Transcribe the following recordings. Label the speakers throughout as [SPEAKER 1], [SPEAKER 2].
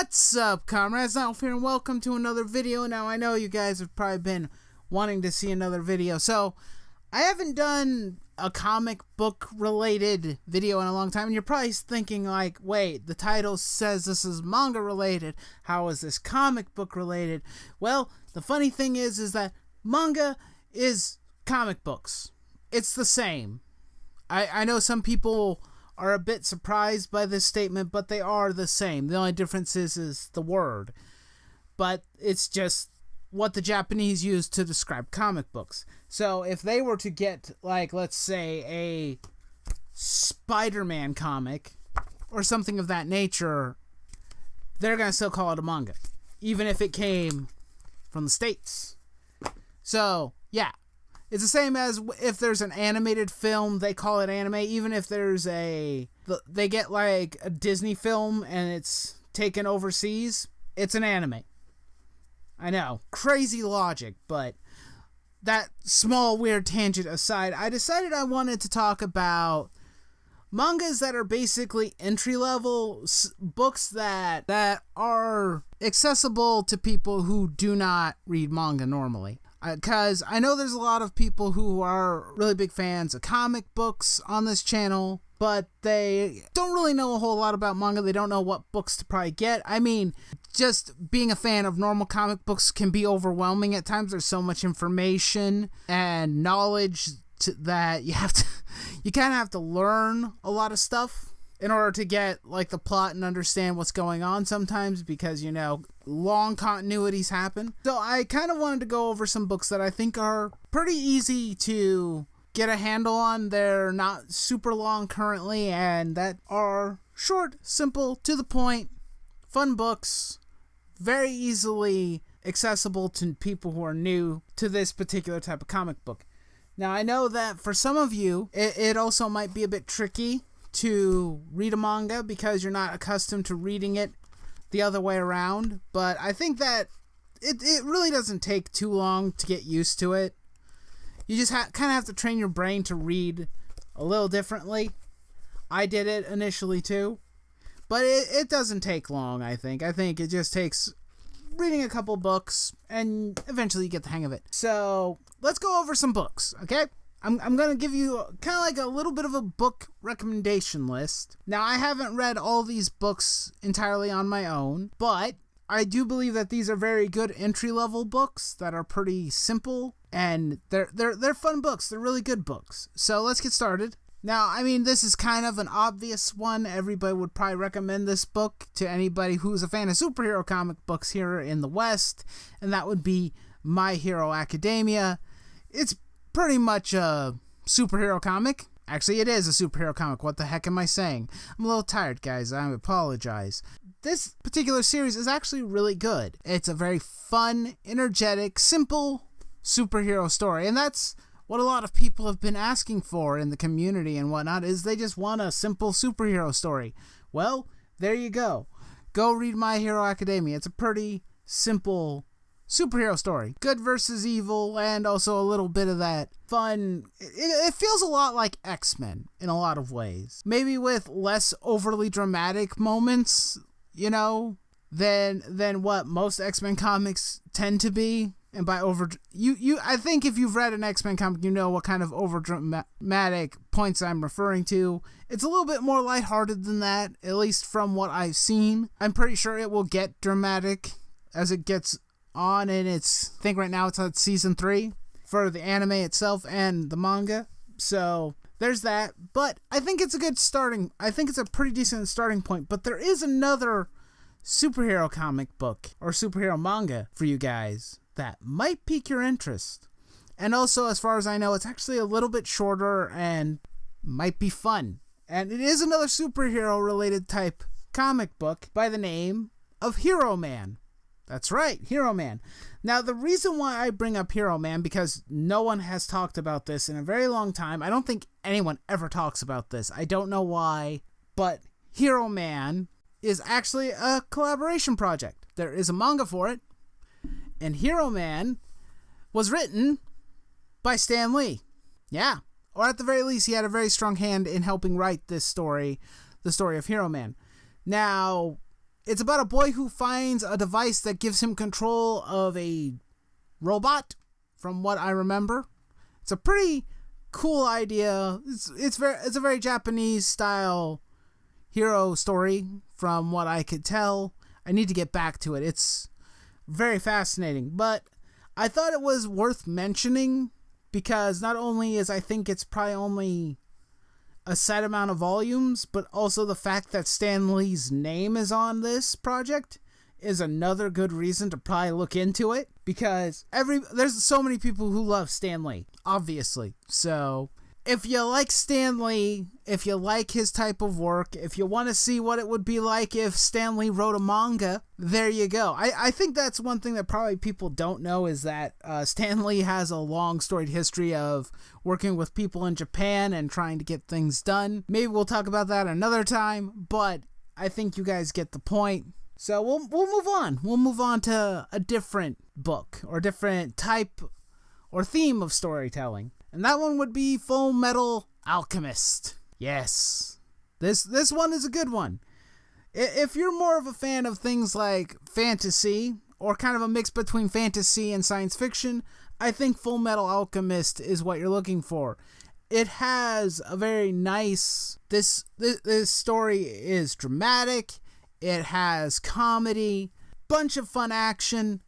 [SPEAKER 1] What's up, comrades? Alf here, and welcome to another video. Now, I know you guys have probably been wanting to see another video, so I haven't done a comic book related video in a long time, and you're probably thinking like, wait, the title says this is manga related. How is this comic book related? Well, the funny thing is that manga is comic books. It's the same. I know some people are a bit surprised by this statement, but they are the same. The only difference is the word. But it's just what the Japanese use to describe comic books. So if they were to get, like, let's say, a Spider-Man comic or something of that nature, they're going to still call it a manga, even if it came from the States. So, yeah. It's the same as if there's an animated film, they call it anime. Even if there's they get like a Disney film and it's taken overseas, it's an anime. I know, crazy logic, but that small weird tangent aside, I decided I wanted to talk about mangas that are basically entry-level books that are accessible to people who do not read manga normally. Because I know there's a lot of people who are really big fans of comic books on this channel, but they don't really know a whole lot about manga. They don't know what books to probably get. I mean, just being a fan of normal comic books can be overwhelming at times. There's so much information and knowledge that you kind of have to learn a lot of stuff in order to get like the plot and understand what's going on sometimes, because, you know, long continuities happen. So I kind of wanted to go over some books that I think are pretty easy to get a handle on. They're not super long currently, and that are short, simple, to the point, fun books, very easily accessible to people who are new to this particular type of comic book. Now, I know that for some of you, it also might be a bit tricky to read a manga because you're not accustomed to reading it the other way around, but I think that it really doesn't take too long to get used to it. You just kind of have to train your brain to read a little differently. I did it initially too, but it doesn't take long. I think it just takes reading a couple books and eventually you get the hang of it. So let's go over some books, okay? I'm going to give you kind of like a little bit of a book recommendation list. Now, I haven't read all these books entirely on my own, but I do believe that these are very good entry-level books that are pretty simple, and they're fun books. They're really good books. So let's get started. Now, I mean, this is kind of an obvious one. Everybody would probably recommend this book to anybody who's a fan of superhero comic books here in the West, and that would be My Hero Academia. It's pretty much a superhero comic. Actually, it is a superhero comic. What the heck am I saying? I'm a little tired, guys. I apologize. This particular series is actually really good. It's a very fun, energetic, simple superhero story. And that's what a lot of people have been asking for in the community and whatnot, is they just want a simple superhero story. Well, there you go. Go read My Hero Academia. It's a pretty simple superhero story. Good versus evil, and also a little bit of that fun. It feels a lot like X-Men in a lot of ways. Maybe with less overly dramatic moments, you know, than what most X-Men comics tend to be. And by I think if you've read an X-Men comic, you know what kind of over dramatic points I'm referring to. It's a little bit more lighthearted than that, at least from what I've seen. I'm pretty sure it will get dramatic as it gets on, and I think right now it's on season 3 for the anime itself and the manga. So there's that. But I think it's a pretty decent starting point. But there is another superhero comic book or superhero manga for you guys that might pique your interest. And also, as far as I know, it's actually a little bit shorter and might be fun. And it is another superhero related type comic book by the name of Hero Man. That's right, Hero Man. Now, the reason why I bring up Hero Man, because no one has talked about this in a very long time. I don't think anyone ever talks about this. I don't know why, but Hero Man is actually a collaboration project. There is a manga for it, and Hero Man was written by Stan Lee. Yeah, or at the very least, he had a very strong hand in helping write this story, the story of Hero Man. Now, It's about a boy who finds a device that gives him control of a robot, from what I remember. It's a pretty cool idea. It's a very Japanese style hero story, from what I could tell. I need to get back to it. It's very fascinating, but I thought it was worth mentioning because not only is I think it's probably only a set amount of volumes, but also the fact that Stan Lee's name is on this project is another good reason to probably look into it, because there's so many people who love Stan Lee, obviously. So if you like Stan Lee, if you like his type of work, if you want to see what it would be like if Stan Lee wrote a manga, there you go. I think that's one thing that probably people don't know, is that Stan Lee has a long storied history of working with people in Japan and trying to get things done. Maybe we'll talk about that another time, but I think you guys get the point. So we'll move on. We'll move on to a different book or different type or theme of storytelling. And that one would be Full Metal Alchemist. Yes. This one is a good one. If you're more of a fan of things like fantasy, or kind of a mix between fantasy and science fiction, I think Full Metal Alchemist is what you're looking for. It has a very nice... This story is dramatic. It has comedy, bunch of fun action.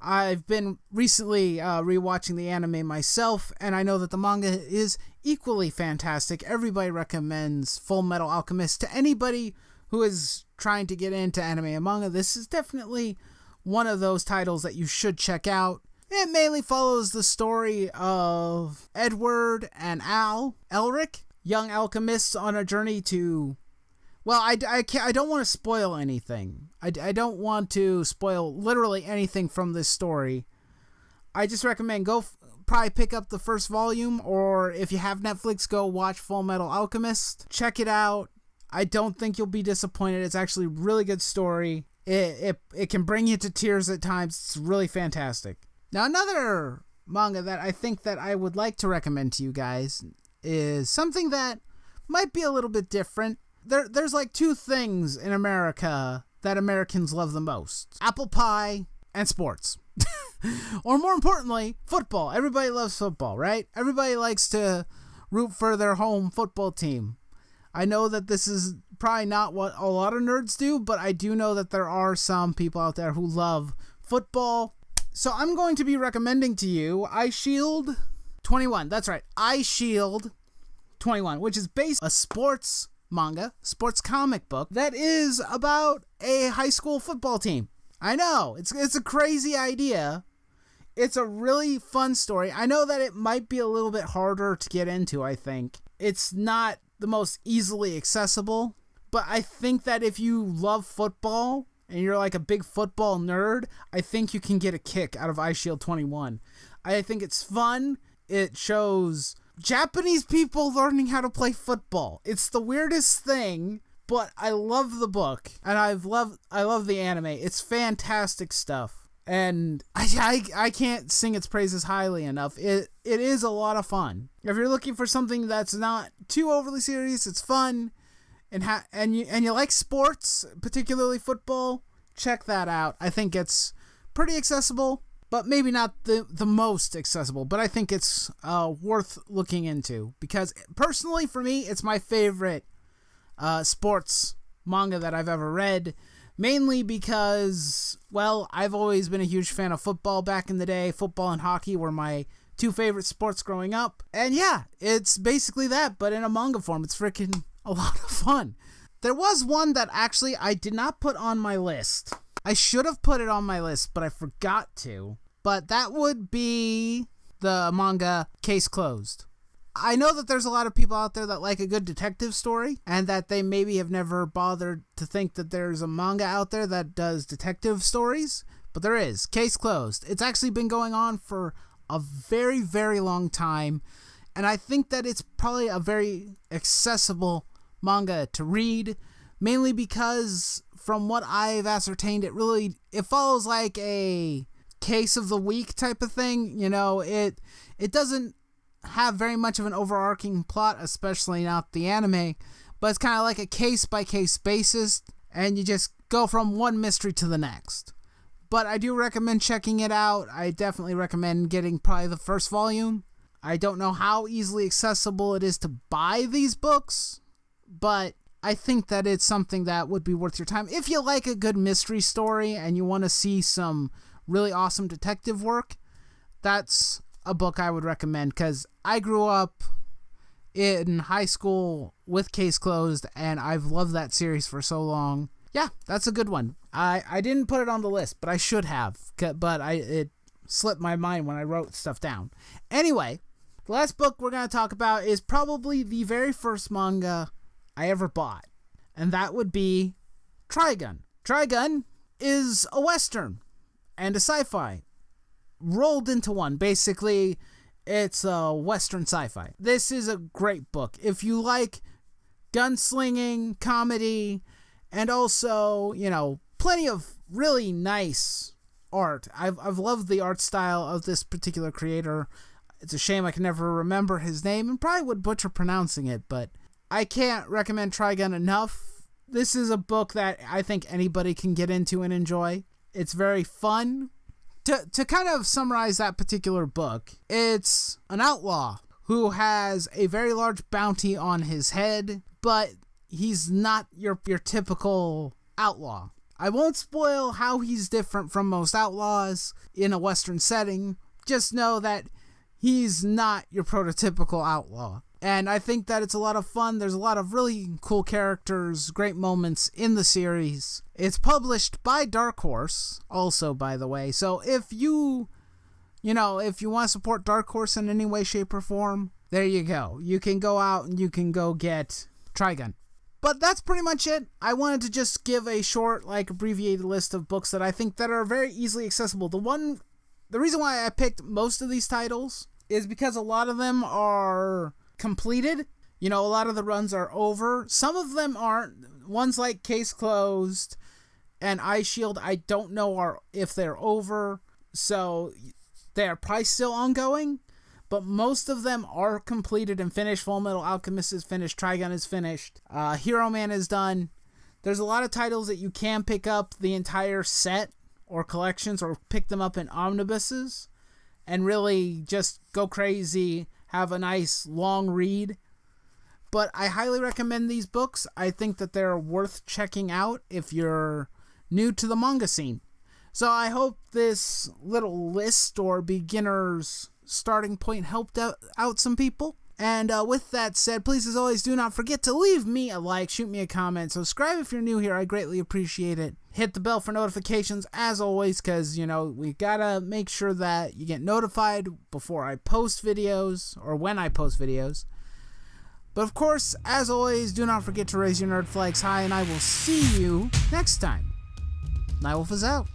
[SPEAKER 1] I've been recently rewatching the anime myself, and I know that the manga is equally fantastic. Everybody recommends Full Metal Alchemist to anybody who is trying to get into anime and manga. This is definitely one of those titles that you should check out. It mainly follows the story of Edward and Elric, young alchemists on a journey to... Well, I don't want to spoil anything. I don't want to spoil literally anything from this story. I just recommend probably pick up the first volume, or if you have Netflix, go watch Full Metal Alchemist. Check it out. I don't think you'll be disappointed. It's actually a really good story. It can bring you to tears at times. It's really fantastic. Now, another manga that I think that I would like to recommend to you guys is something that might be a little bit different. There's like two things in America that Americans love the most: apple pie and sports. Or more importantly, football. Everybody loves football, right? Everybody likes to root for their home football team. I know that this is probably not what a lot of nerds do, but I do know that there are some people out there who love football. So I'm going to be recommending to you iShield 21. That's right, iShield 21, which is based on a sports manga, sports comic book that is about a high school football team. I know, it's a crazy idea. It's a really fun story. I know that it might be a little bit harder to get into, I think. It's not the most easily accessible, but I think that if you love football and you're like a big football nerd, I think you can get a kick out of iShield 21. I think it's fun. It shows Japanese people learning how to play football. It's the weirdest thing, but I love the book, and I love the anime. It's fantastic stuff, and I can't sing its praises highly enough. It is a lot of fun. If you're looking for something that's not too overly serious, it's fun, and you like sports, particularly football, check that out. I think it's pretty accessible, but maybe not the most accessible, but I think it's worth looking into, because personally for me, it's my favorite sports manga that I've ever read, mainly because, well, I've always been a huge fan of football back in the day. Football and hockey were my two favorite sports growing up, and yeah, it's basically that, but in a manga form. It's freaking a lot of fun. There was one that actually I did not put on my list. I should have put it on my list, but I forgot to. But that would be the manga Case Closed. I know that there's a lot of people out there that like a good detective story, and that they maybe have never bothered to think that there's a manga out there that does detective stories, but there is. Case Closed. It's actually been going on for a very, very long time, and I think that it's probably a very accessible manga to read, mainly because from what I've ascertained, it follows like a case of the week type of thing. You know, it doesn't have very much of an overarching plot, especially not the anime, but it's kind of like a case by case basis, and you just go from one mystery to the next. But I do recommend checking it out. I definitely recommend getting probably the first volume. I don't know how easily accessible it is to buy these books, but I think that it's something that would be worth your time. If you like a good mystery story and you want to see some really awesome detective work, that's a book I would recommend, because I grew up in high school with Case Closed, and I've loved that series for so long. Yeah, that's a good one. I didn't put it on the list, but I should have, but it slipped my mind when I wrote stuff down. Anyway, the last book we're going to talk about is probably the very first manga I ever bought, and that would be Trigon. Trigon is a Western and a sci-fi rolled into one. Basically, it's a Western sci-fi. This is a great book. If you like gunslinging, comedy, and also, plenty of really nice art. I've loved the art style of this particular creator. It's a shame I can never remember his name and probably would butcher pronouncing it, but I can't recommend Trigon enough. This is a book that I think anybody can get into and enjoy. It's very fun. To kind of summarize that particular book, it's an outlaw who has a very large bounty on his head, but he's not your typical outlaw. I won't spoil how he's different from most outlaws in a Western setting. Just know that he's not your prototypical outlaw. And I think that it's a lot of fun. There's a lot of really cool characters, great moments in the series. It's published by Dark Horse, also, by the way. So if you want to support Dark Horse in any way, shape, or form, there you go. You can go out and you can go get Trigon. But that's pretty much it. I wanted to just give a short, abbreviated list of books that I think that are very easily accessible. The reason why I picked most of these titles is because a lot of them are completed. A lot of the runs are over. Some of them aren't. Ones like Case Closed and Eye Shield, I don't know if they're over, so they're probably still ongoing. But most of them are completed and finished. Full Metal Alchemist is finished. Trigon is finished. Hero Man is done. There's a lot of titles that you can pick up the entire set or collections, or pick them up in omnibuses and really just go crazy, have a nice long read. But I highly recommend these books. I think that they're worth checking out if you're new to the manga scene. So I hope this little list or beginner's starting point helped out some people. And with that said, please, as always, do not forget to leave me a like, shoot me a comment, subscribe if you're new here. I greatly appreciate it. Hit the bell for notifications, as always, because, we gotta make sure that you get notified before I post videos, or when I post videos. But of course, as always, do not forget to raise your nerd flags high, and I will see you next time. Nightwolf is out.